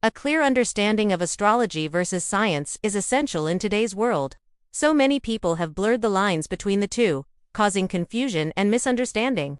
A clear understanding of astrology versus science is essential in today's world. So many people have blurred the lines between the two, causing confusion and misunderstanding.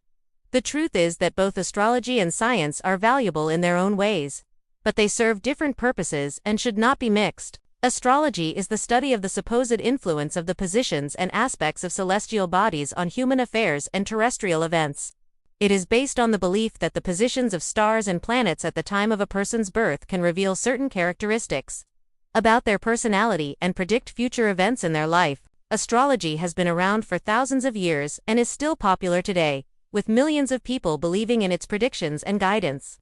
The truth is that both astrology and science are valuable in their own ways, but they serve different purposes and should not be mixed. Astrology is the study of the supposed influence of the positions and aspects of celestial bodies on human affairs and terrestrial events. It is based on the belief that the positions of stars and planets at the time of a person's birth can reveal certain characteristics about their personality and predict future events in their life. Astrology has been around for thousands of years and is still popular today, with millions of people believing in its predictions and guidance.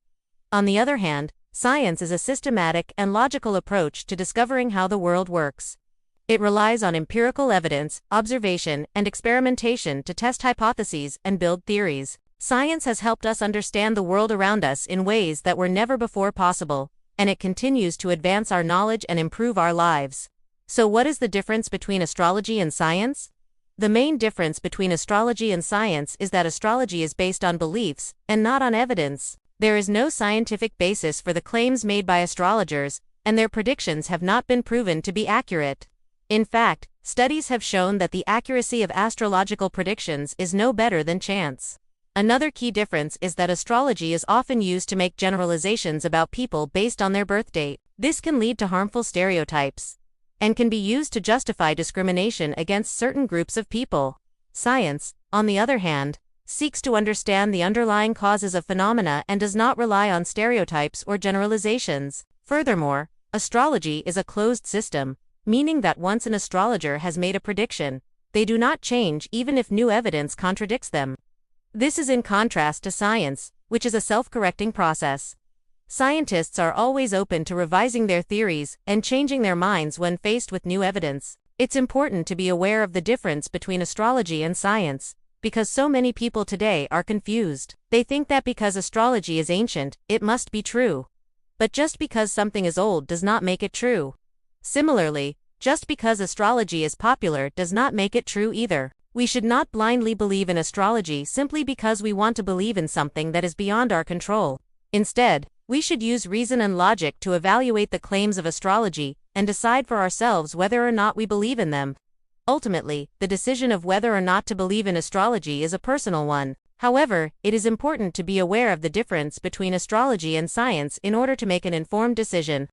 On the other hand, science is a systematic and logical approach to discovering how the world works. It relies on empirical evidence, observation, and experimentation to test hypotheses and build theories. Science has helped us understand the world around us in ways that were never before possible, and it continues to advance our knowledge and improve our lives. So what is the difference between astrology and science? The main difference between astrology and science is that astrology is based on beliefs and not on evidence. There is no scientific basis for the claims made by astrologers, and their predictions have not been proven to be accurate. In fact, studies have shown that the accuracy of astrological predictions is no better than chance. Another key difference is that astrology is often used to make generalizations about people based on their birth date. This can lead to harmful stereotypes and can be used to justify discrimination against certain groups of people. Science, on the other hand, seeks to understand the underlying causes of phenomena and does not rely on stereotypes or generalizations. Furthermore, astrology is a closed system, meaning that once an astrologer has made a prediction, they do not change even if new evidence contradicts them. This is in contrast to science, which is a self-correcting process. Scientists are always open to revising their theories and changing their minds when faced with new evidence. It's important to be aware of the difference between astrology and science, because so many people today are confused. They think that because astrology is ancient, it must be true. But just because something is old does not make it true. Similarly, just because astrology is popular does not make it true either. We should not blindly believe in astrology simply because we want to believe in something that is beyond our control. Instead, we should use reason and logic to evaluate the claims of astrology and decide for ourselves whether or not we believe in them. Ultimately, the decision of whether or not to believe in astrology is a personal one. However, it is important to be aware of the difference between astrology and science in order to make an informed decision.